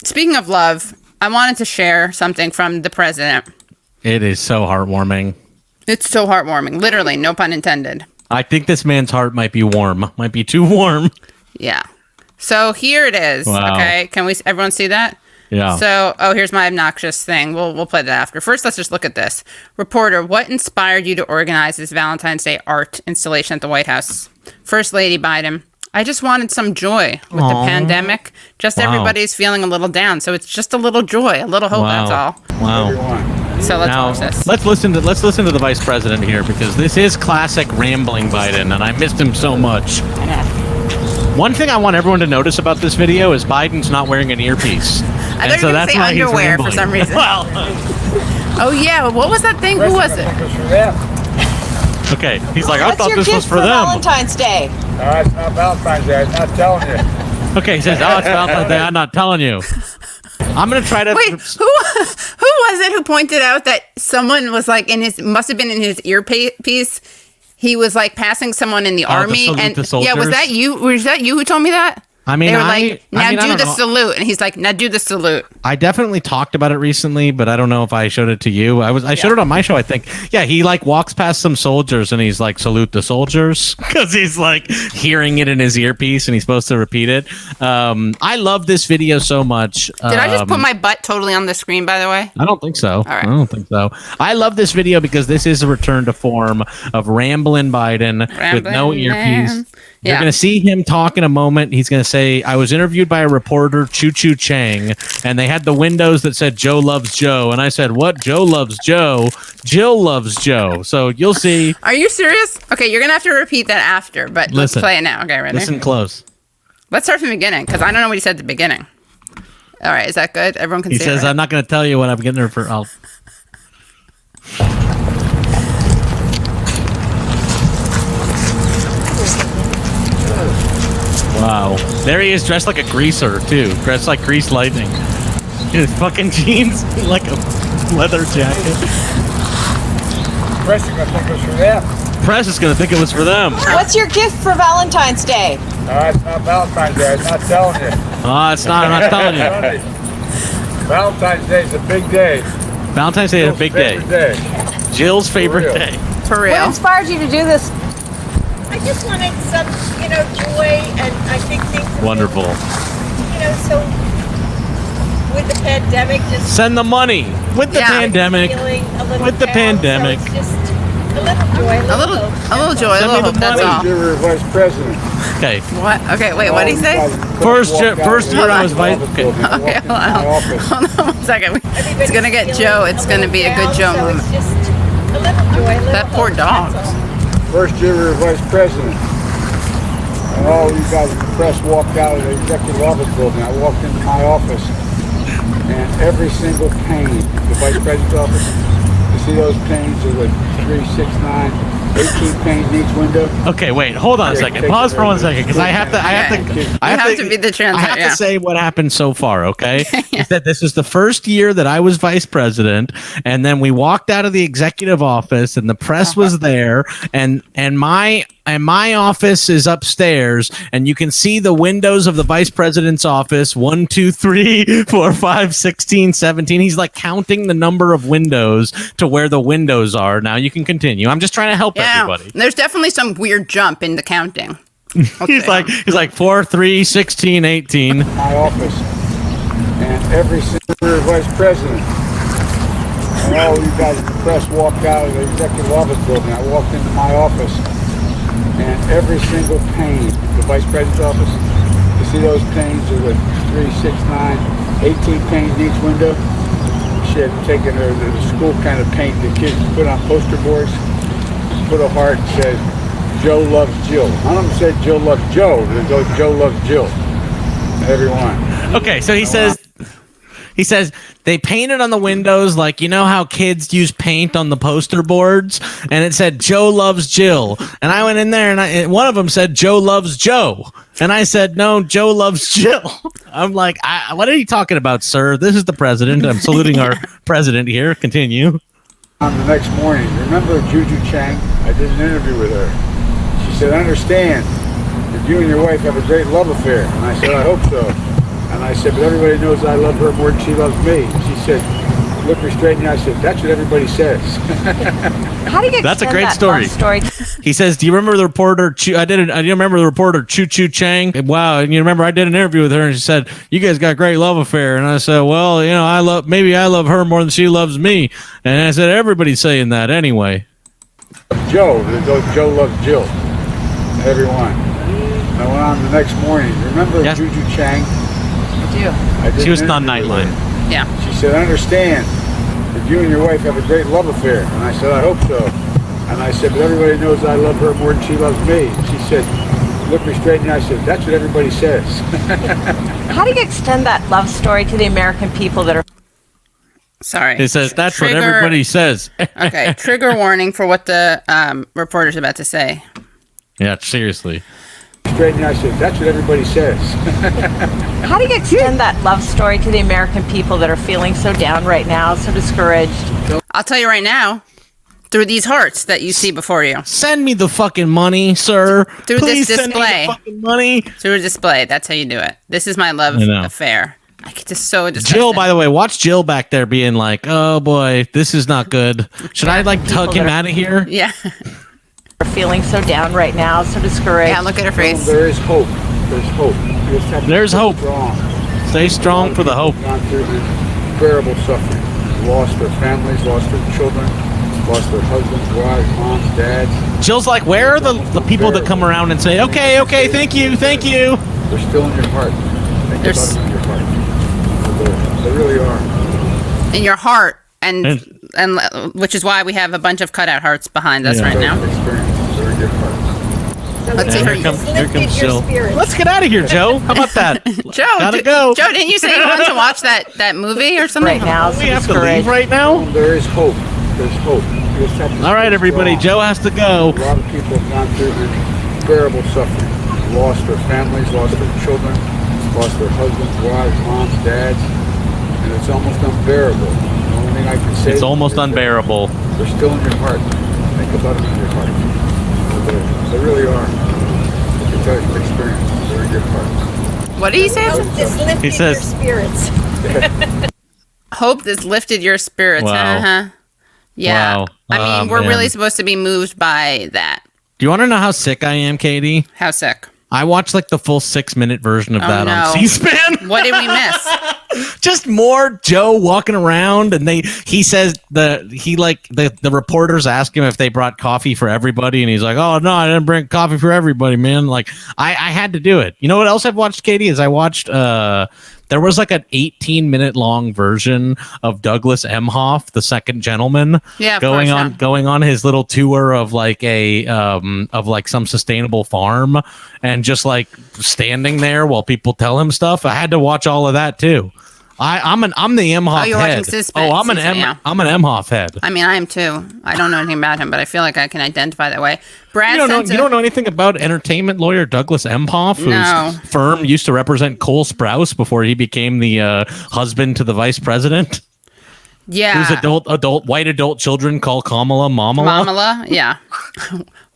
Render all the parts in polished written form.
Speaking of love, I wanted to share something from the president. It is so heartwarming. It's so heartwarming. Literally, no pun intended. I think this man's heart might be warm. Might be too warm. Yeah. So here it is. Wow. Okay. Can we? Everyone see that? Yeah. So, here's my obnoxious thing. We'll play that after. First, let's just look at this. Reporter, what inspired you to organize this Valentine's Day art installation at the White House? First Lady Biden, I just wanted some joy with the pandemic. Just everybody's feeling a little down, so it's just a little joy, a little hope. That's all. Wow. So let's watch this. Let's listen to the vice president here, because this is classic rambling Biden, and I missed him so much. One thing I want everyone to notice about this video is Biden's not wearing an earpiece. I thought you were going to say underwear for some reason. Well, oh, yeah. What was that thing? Who was it? Okay. He's like, I thought this was for them. Valentine's Day? It's not Valentine's Day. I'm not telling you. Okay, he says, oh, it's Valentine's Day. I'm not telling you. I'm going to try to... Wait, who was it who pointed out that someone was like must have been in his earpiece? He was like passing someone in the army, and yeah, was that you? Was that you who told me that? I mean, they were like, now do the salute, and he's like, now do the salute. I definitely talked about it recently, but I don't know if I showed it to you. I showed it on my show, I think. Yeah, he like walks past some soldiers and he's like, salute the soldiers, because he's like hearing it in his earpiece and he's supposed to repeat it. I love this video so much. Did I just put my butt totally on the screen, by the way? I don't think so. All right. I don't think so. I love this video because this is a return to form of Ramblin' Biden with no earpiece. You're going to see him talk in a moment. He's going to say, I was interviewed by a reporter, Choo Choo Chang, and they had the windows that said Joe loves Joe. And I said, what? Joe loves Joe? Jill loves Joe. So you'll see. Are you serious? Okay, you're going to have to repeat that after, but let's play it now. Okay, ready? Listen close. Let's start from the beginning, because I don't know what he said at the beginning. All right, is that good? Everyone can see it. He says, right? I'm not going to tell you what I'm getting her for. Wow. There he is, dressed like a greaser, too. Dressed like Grease Lightning. In his fucking jeans, like a leather jacket. Press is going to think it was for them. Press is going to think it was for them. What's your gift for Valentine's Day? It's not Valentine's Day. I'm not telling you. It's not. I'm not telling you. Valentine's Day is a big day. Valentine's Day is a big day. Jill's favorite day. For real. What inspired you to do this? I just wanted some, joy, and I think things are Wonderful. so with the pandemic, just send the money with the pandemic. With the pandemic. So just a little joy, a little joy, a little hope. That's all. You were vice president. Okay. What? Okay, wait. What did he say? First year I was vice. Okay, hold on 1 second. It's gonna get Joe. It's gonna be a good Joe moment. Just a little joy. That poor dog. First year we were vice president, and all you guys in the press walked out of the executive office building. I walked into my office, and every single pane, the vice president's office, you see those panes, there's like 3, 6, 9, 18 panes in each window. Okay, wait, hold on a second. Pause for 1 second, because I have to be the translator. I have to say what happened so far, okay? Is that this is the first year that I was vice president, and then we walked out of the executive office, and the press was there, and my office is upstairs, and you can see the windows of the vice president's office. 1, 2, 3, 4, 5, 16, 17. He's like counting the number of windows to where the windows are. Now you can continue. I'm just trying to help everybody. There's definitely some weird jump in the counting. Okay. he's like 4, 3, 16, 18. My office, and every single vice president, and all you guys in the press walked out of the executive office building. I walked into my office, and every single pane, the vice president's office, you see those panes, there's like 3, 6, 9, 18 panes in each window. She had taken the school kind of paint the kids put on poster boards, put a heart and said, Joe loves Jill. None of them said Jill loves Joe, they go Joe loves Jill. Everyone. Okay, so he says they painted on the windows like, you know how kids use paint on the poster boards, and it said Joe loves Jill, and I went in there and one of them said Joe loves Joe, and I said no, Joe loves Jill. I'm like, what are you talking about, sir? This is the president. I'm saluting our president here. Continue. On the next morning, remember Juju Chang? I did an interview with her. She said, I understand that you and your wife have a great love affair, and I said, I hope so. And I said, but everybody knows I love her more than she loves me. She said, look her straight in the eye. I said, that's what everybody says. How do you That's a extend great that story. love story? He says, "Do you remember the reporter? I do remember the reporter Choo Choo Chang. Wow, and you remember I did an interview with her, and she said you guys got a great love affair." And I said, "Well, I love her more than she loves me." And I said, "Everybody's saying that anyway." Joe loves Jill. Everyone. And I went on the next morning. Remember Yes. Juju Chang? I do. She was on Nightline. Yeah. She said, I understand that you and your wife have a great love affair. And I said, I hope so. And I said, but everybody knows I love her more than she loves me. She said, look her straight in the eye. I said, that's what everybody says. How do you extend that love story to the American people that are Sorry. He says that's Trigger- what everybody says. Okay, trigger warning for what the reporter's about to say. Yeah, seriously. Straight in the eye. I said, that's what everybody says. How do you extend that love story to the American people that are feeling so down right now, so discouraged? I'll tell you right now, through these hearts that you see before you, Send me the fucking money, sir. Through this Please send me display. the fucking money. through a display. That's how you do it. This is my love I know. affair. I get just so disgusted. Jill, by the way, watch Jill back there being like, "Oh boy, this is not good. Should I tug him out of here?" Yeah. Are feeling so down right now, so discouraged. Yeah, look at her face. There is hope. There's hope. You just have to There's stay hope. Strong. Stay strong for the hope. Gone through unbearable suffering. Lost their families, lost their children, lost their husbands, wives, moms, dads. Jill's like, "Where are the people that come around and say, okay, thank you." They're still in your heart. Think They're about them in your heart. They really are. In your heart, and which is why we have a bunch of cutout hearts behind us right now. Experience. They're in your heart. Let's see her. Here Lifted comes your Jill. spirits. Let's get out of here, Joe. How about that? Joe, Gotta go. Joe, didn't you say you wanted to watch that movie or something? Right now, so We have to leave discouraged. right now. There is hope. There's hope. You just have to All right, stay everybody. strong. Joe has to go. A lot of people have gone through unbearable suffering. Lost their families, lost their children, lost their husbands, wives, moms, dads, and it's almost unbearable. The only thing I can say It's almost is that unbearable. They're still in your heart. Think about them in your heart. They really are. I can tell you from experience. They're in your heart. What did he say? It's lifted He says- your spirits. Hope this lifted your spirits. Wow. Uh-huh. Yeah. Wow. I mean, Oh, we're man. really supposed to be moved by that. Do you want to know how sick I am, Katie? How sick. I watched like the full 6-minute version of Oh, that no. on C-SPAN. What did we miss? Just more Joe walking around, and he says the reporters ask him if they brought coffee for everybody, and he's like, "Oh no, I didn't bring coffee for everybody, man." Like I had to do it. You know what else I've watched, Katie? Is I watched there was like an 18-minute long version of Douglas Emhoff, the second gentleman, Yeah, of going course, on yeah. going on his little tour of like some sustainable farm, and just like standing there while people tell him stuff. I had to watch all of that too. I'm the Emhoff you're watching head. C-SPAN, I'm an yeah. I'm an Emhoff head. I mean, I am too. I don't know anything about him, but I feel like I can identify that way. Brad You sent don't know anything about entertainment lawyer Douglas Emhoff, whose No. firm used to represent Cole Sprouse before he became the husband to the vice president. Yeah. Whose white adult children call Kamala Mamala. Mamala? Yeah.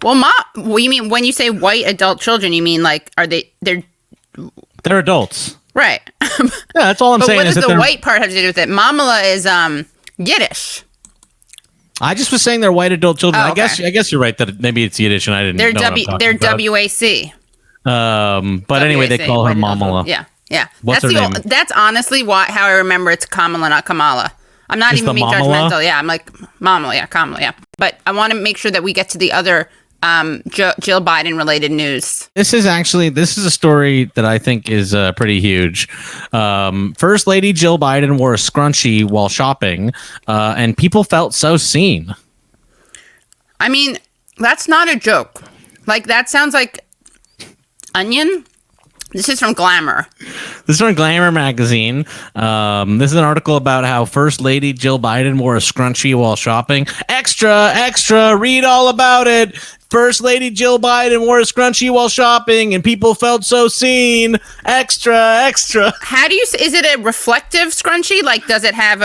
Well, you mean when you say white adult children, you mean like they're They're adults. right. Yeah, that's all I'm But saying. what does is that the they're- white part have to do with it? Mamala is Yiddish. I just was saying they're white adult children. Oh, I guess you're right that maybe it's Yiddish and I didn't They're know what I'm talking they're about. WAC. But anyway, they WAC, call her white adult. Mamala. Yeah. Yeah. What's her name? That's honestly how I remember it's Kamala, not Kamala. I'm not Is even the being Mamala? judgmental. Yeah, I'm like Mamala, yeah, Kamala, yeah. But I want to make sure that we get to the other Jill Biden related news. This is a story that I think is pretty huge. First Lady Jill Biden wore a scrunchie while shopping, and people felt so seen. I mean, that's not a joke. Like, that sounds like Onion. This is from Glamour. This is from Glamour Magazine. This is an article about how First Lady Jill Biden wore a scrunchie while shopping. Extra, extra, read all about it. First Lady Jill Biden wore a scrunchie while shopping, and people felt so seen. Extra, extra. How do you? Is it a reflective scrunchie? Like, does it have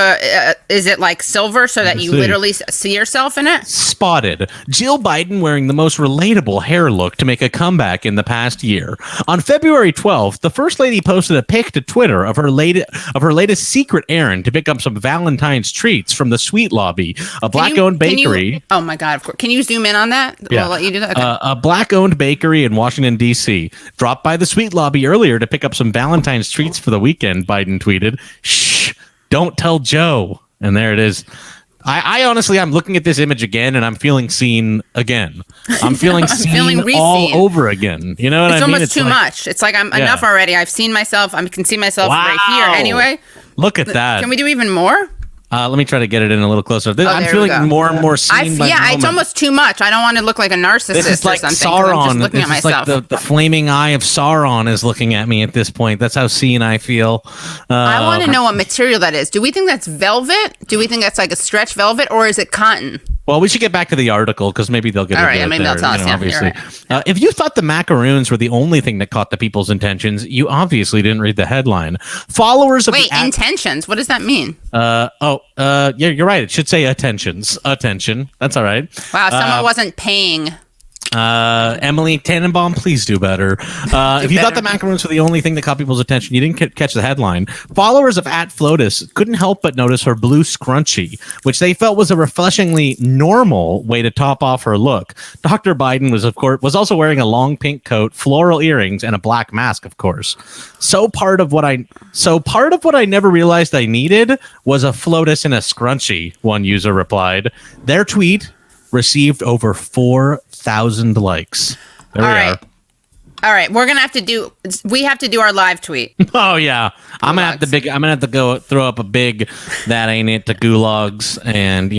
is it like silver so that you literally see yourself in it? Spotted. Jill Biden wearing the most relatable hair look to make a comeback in the past year. On February 12th, the First Lady posted a pic to Twitter of her latest secret errand to pick up some Valentine's treats from the Sweet Lobby, a black-owned bakery. Oh my God! Of course. Can you zoom in on that? Yeah. We'll let you do that. Okay. A black-owned bakery in Washington, D.C. Dropped by the Sweet Lobby earlier to pick up some Valentine's treats for the weekend, Biden tweeted. Shh, don't tell Joe. And there it is. I honestly, I'm looking at this image again, and I'm feeling seen again. I'm feeling seen all over again. You know what I mean? It's almost too much. It's like I'm enough already. I've seen myself. I can see myself right here anyway. Look at that. Can we do even more? Let me try to get it in a little closer. I'm feeling more and more seen by the moment. It's almost too much. I don't want to look like a narcissist this is like or something. Sauron. I'm just looking at myself. Like the flaming eye of Sauron is looking at me at this point. That's how seen I feel. I want to know what material that is. Do we think that's velvet? Do we think that's like a stretch velvet, or is it cotton? Well, we should get back to the article because maybe they'll get it maybe they'll tell us. Obviously. Right. If you thought the macaroons were the only thing that caught the people's intentions, you obviously didn't read the headline. Followers of intentions. What does that mean? Yeah, you're right. It should say attentions. Attention. That's all right. Wow, someone wasn't paying. Emily Tannenbaum, please do better. If you thought the macaroons were the only thing that caught people's attention, you didn't catch the headline. Followers of @Flotus couldn't help but notice her blue scrunchie, which they felt was a refreshingly normal way to top off her look. Dr. Biden was also wearing a long pink coat, floral earrings, and a black mask, of course. So part of what I never realized I needed was a Flotus and a scrunchie, one user replied. Their tweet received over 4,000 likes. There we are. All right, we have to do our live tweet. Oh yeah. I'm gonna have to go throw up a big that ain't it to gulags, and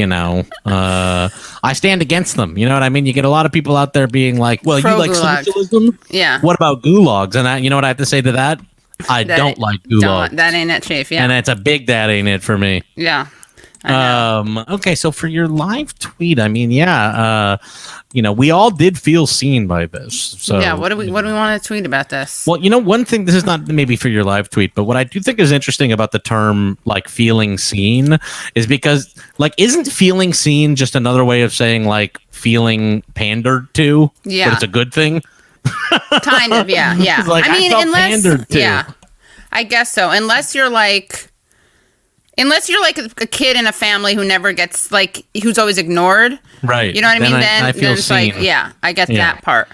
I stand against them. You know what I mean? You get a lot of people out there being like, well, you like socialism? Yeah. What about gulags? And you know what I have to say to that? I don't like gulags. That ain't it, Chief. Yeah. And it's a big that ain't it for me. Yeah. Okay, so for your live tweet, I mean, we all did feel seen by this. So yeah, what do we want to tweet about this? Well, one thing, this is not maybe for your live tweet, but what I do think is interesting about the term like feeling seen is because like isn't feeling seen just another way of saying like feeling pandered to? Yeah. But it's a good thing. Kind of, yeah. Like, I felt pandered to. Yeah. I guess so. Unless you're like a kid in a family who never gets who's always ignored. Right. You know what I mean? I feel then it's seen. like, yeah, I get that part.